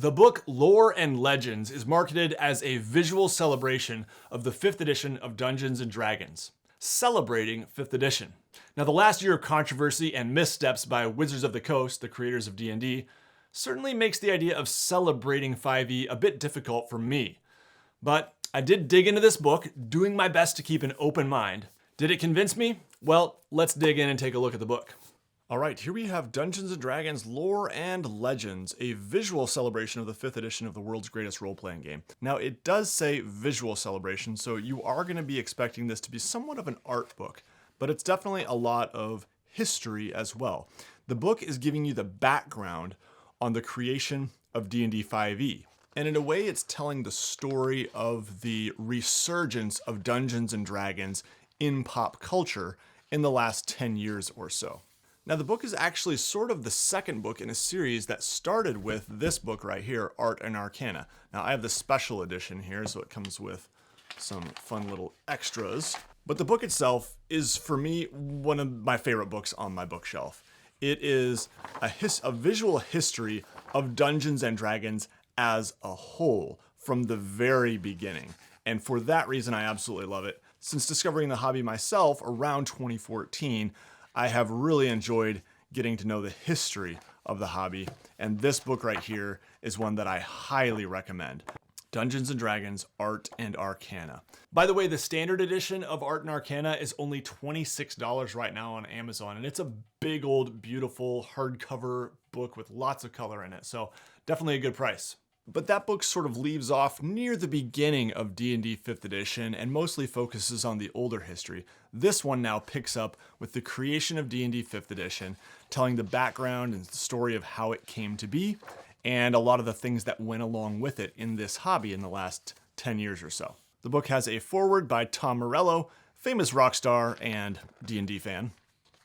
The book Lore and Legends is marketed as a visual celebration of the 5th edition of Dungeons & Dragons, celebrating 5th edition. Now, the last year of controversy and missteps by Wizards of the Coast, the creators of D&D, certainly makes the idea of celebrating 5e a bit difficult for me. But I did dig into this book, doing my best to keep an open mind. Did it convince me? Well, let's dig in and take a look at the book. All right, here we have Dungeons & Dragons Lore and Legends, a visual celebration of the 5th edition of the world's greatest role-playing game. Now, it does say visual celebration, so you are going to be expecting this to be somewhat of an art book, but it's definitely a lot of history as well. The book is giving you the background on the creation of D&D 5e, and in a way, it's telling the story of the resurgence of Dungeons & Dragons in pop culture in the last 10 years or so. Now, the book is actually sort of the second book in a series that started with this book right here, Art and Arcana. Now, I have the special edition here, so it comes with some fun little extras. But the book itself is, for me, one of my favorite books on my bookshelf. It is a visual history of Dungeons & Dragons as a whole from the very beginning. And for that reason, I absolutely love it. Since discovering the hobby myself around 2014, I have really enjoyed getting to know the history of the hobby, and this book right here is one that I highly recommend. Dungeons & Dragons Art and Arcana. By the way, the standard edition of Art and Arcana is only $26 right now on Amazon, and it's a big old beautiful hardcover book with lots of color in it, so definitely a good price. But that book sort of leaves off near the beginning of D&D 5th edition and mostly focuses on the older history. This one now picks up with the creation of D&D 5th edition, telling the background and the story of how it came to be, and a lot of the things that went along with it in this hobby in the last 10 years or so. The book has a foreword by Tom Morello, famous rock star and D&D fan.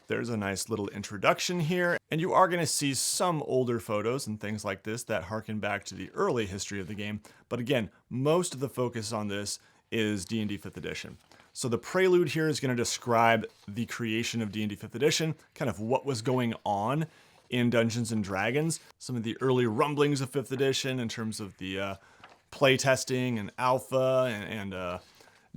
There's a nice little introduction here, and you are going to see some older photos and things like this that harken back to the early history of the game. But again, most of the focus on this is D&D 5th edition. So the prelude here is going to describe the creation of D&D 5th edition, kind of what was going on in Dungeons & Dragons, some of the early rumblings of 5th edition in terms of the playtesting and alpha and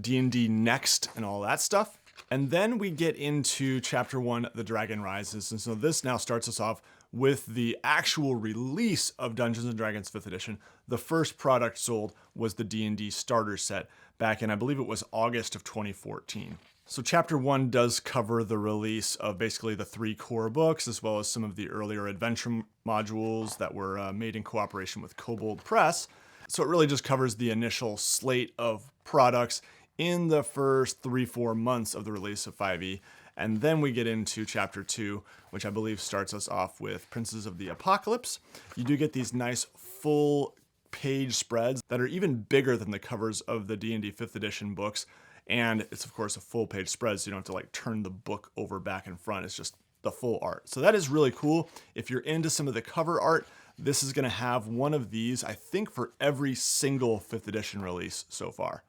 D&D Next and all that stuff. And then we get into Chapter 1, The Dragon Rises. And so this now starts us off with the actual release of Dungeons & Dragons 5th edition. The first product sold was the D&D starter set back in, I believe it was August of 2014. So Chapter 1 does cover the release of basically the 3 core books, as well as some of the earlier adventure modules that were made in cooperation with Kobold Press. So it really just covers the initial slate of products in the first 3-4 months of the release of 5e. And then we get into Chapter 2, which I believe starts us off with Princes of the Apocalypse. You do get these nice full page spreads that are even bigger than the covers of the D&D 5th edition books. And it's of course a full page spread, so you don't have to like turn the book over back and front. It's just the full art. So that is really cool. If you're into some of the cover art, this is gonna have one of these, I think, for every single 5th edition release so far.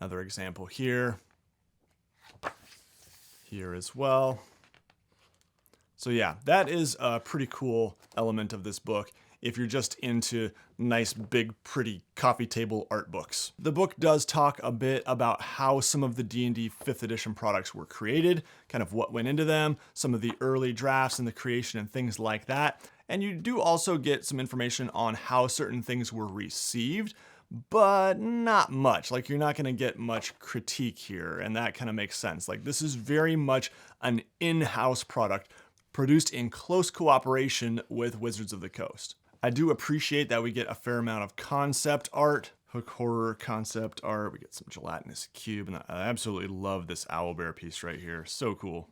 Another example here as well. So yeah, that is a pretty cool element of this book if you're just into nice, big, pretty coffee table art books. The book does talk a bit about how some of the D&D 5th edition products were created, kind of what went into them, some of the early drafts and the creation and things like that. And you do also get some information on how certain things were received, but not much. Like, you're not going to get much critique here, and that kind of makes sense. Like, this is very much an in-house product produced in close cooperation with Wizards of the Coast. I do appreciate that we get a fair amount of concept art, hook horror concept art. We get some gelatinous cube, and I absolutely love this owlbear piece right here. So cool.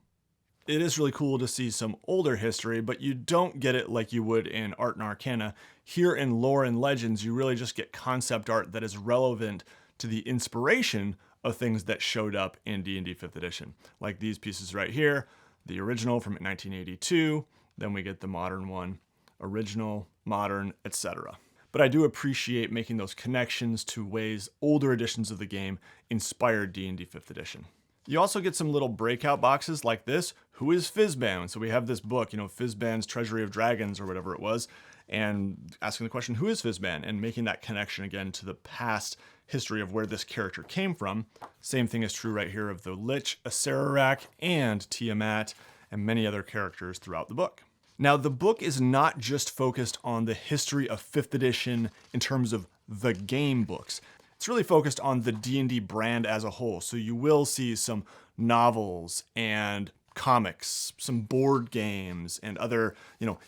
It is really cool to see some older history, but you don't get it like you would in Art and Arcana. Here in Lore and Legends, you really just get concept art that is relevant to the inspiration of things that showed up in D&D 5th edition. Like these pieces right here, the original from 1982, then we get the modern one, original, modern, etc. But I do appreciate making those connections to ways older editions of the game inspired D&D 5th edition. You also get some little breakout boxes like this. Who is Fizban? So we have this book, Fizban's Treasury of Dragons or whatever it was. and asking the question, who is Fizban? And making that connection again to the past history of where this character came from. Same thing is true right here of the Lich, Acererak, and Tiamat, and many other characters throughout the book. Now, the book is not just focused on the history of 5th edition in terms of the game books. It's really focused on the D&D brand as a whole. So you will see some novels and comics, some board games, and other,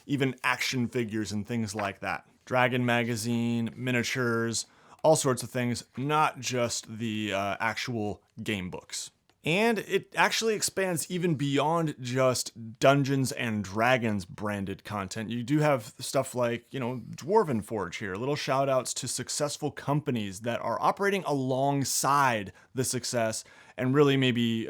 even action figures and things like that. Dragon magazine, miniatures, all sorts of things, not just the actual game books. And it actually expands even beyond just Dungeons and Dragons branded content. You do have stuff like, Dwarven Forge here, little shout outs to successful companies that are operating alongside the success and really maybe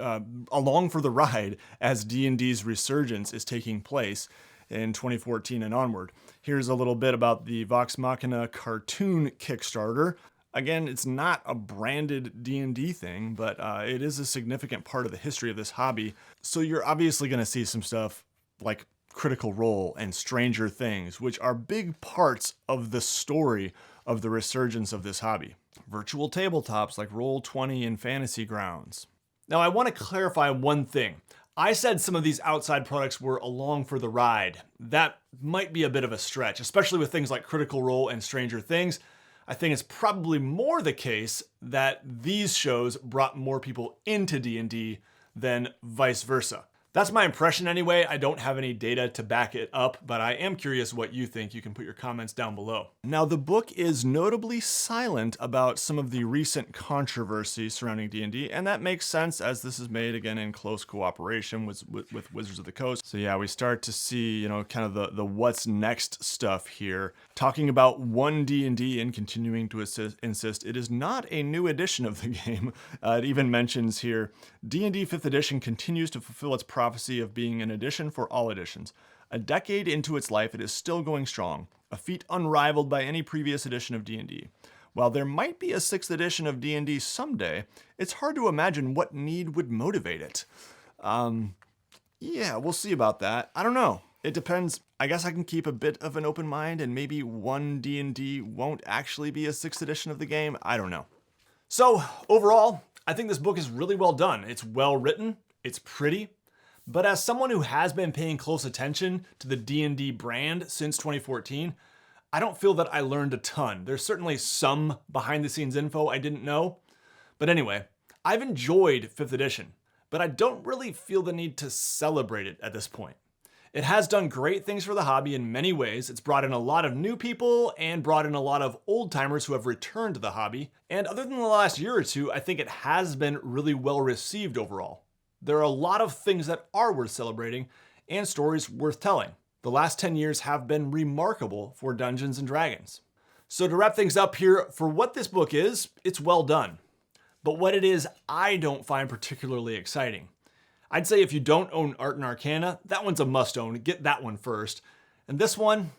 along for the ride as D&D's resurgence is taking place in 2014 and onward. Here's a little bit about the Vox Machina cartoon Kickstarter. Again, it's not a branded D&D thing, but it is a significant part of the history of this hobby. So you're obviously going to see some stuff like Critical Role and Stranger Things, which are big parts of the story of the resurgence of this hobby. Virtual tabletops like Roll20 and Fantasy Grounds. Now, I want to clarify one thing. I said some of these outside products were along for the ride. That might be a bit of a stretch, especially with things like Critical Role and Stranger Things. I think it's probably more the case that these shows brought more people into D&D than vice versa. That's my impression anyway. I don't have any data to back it up, but I am curious what you think. You can put your comments down below. Now, the book is notably silent about some of the recent controversy surrounding D&D, and that makes sense as this is made again in close cooperation with Wizards of the Coast. So yeah, we start to see, kind of the what's next stuff here. Talking about one D&D and continuing to insist it is not a new edition of the game. It even mentions here, D&D 5th edition continues to fulfill its prophecy of being an edition for all editions. A decade into its life, it is still going strong, a feat unrivaled by any previous edition of D&D. While there might be a 6th edition of D&D someday, it's hard to imagine what need would motivate it. Yeah, we'll see about that. I don't know. It depends. I guess I can keep a bit of an open mind and maybe one D&D won't actually be a 6th edition of the game. I don't know. So overall, I think this book is really well done. It's well written, it's pretty, but as someone who has been paying close attention to the D&D brand since 2014, I don't feel that I learned a ton. There's certainly some behind the scenes info I didn't know. But anyway, I've enjoyed 5th edition, but I don't really feel the need to celebrate it at this point. It has done great things for the hobby in many ways. It's brought in a lot of new people and brought in a lot of old timers who have returned to the hobby. And other than the last year or two, I think it has been really well received overall. There are a lot of things that are worth celebrating and stories worth telling. The last 10 years have been remarkable for Dungeons & Dragons. So to wrap things up here, for what this book is, it's well done. But what it is, I don't find particularly exciting. I'd say if you don't own Art and Arcana, that one's a must-own. Get that one first. And this one,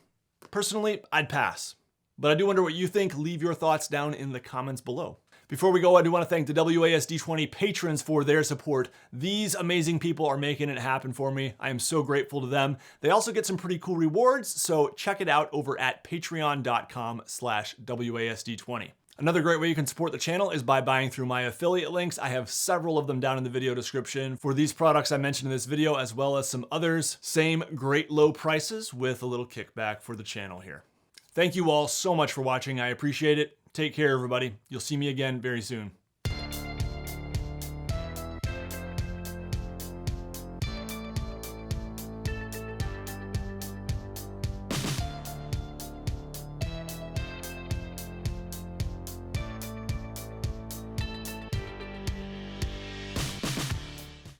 personally, I'd pass. But I do wonder what you think. Leave your thoughts down in the comments below. Before we go, I do want to thank the WASD20 patrons for their support. These amazing people are making it happen for me. I am so grateful to them. They also get some pretty cool rewards, so check it out over at patreon.com/WASD20. Another great way you can support the channel is by buying through my affiliate links. I have several of them down in the video description for these products I mentioned in this video, as well as some others. Same great low prices with a little kickback for the channel here. Thank you all so much for watching. I appreciate it. Take care, everybody. You'll see me again very soon.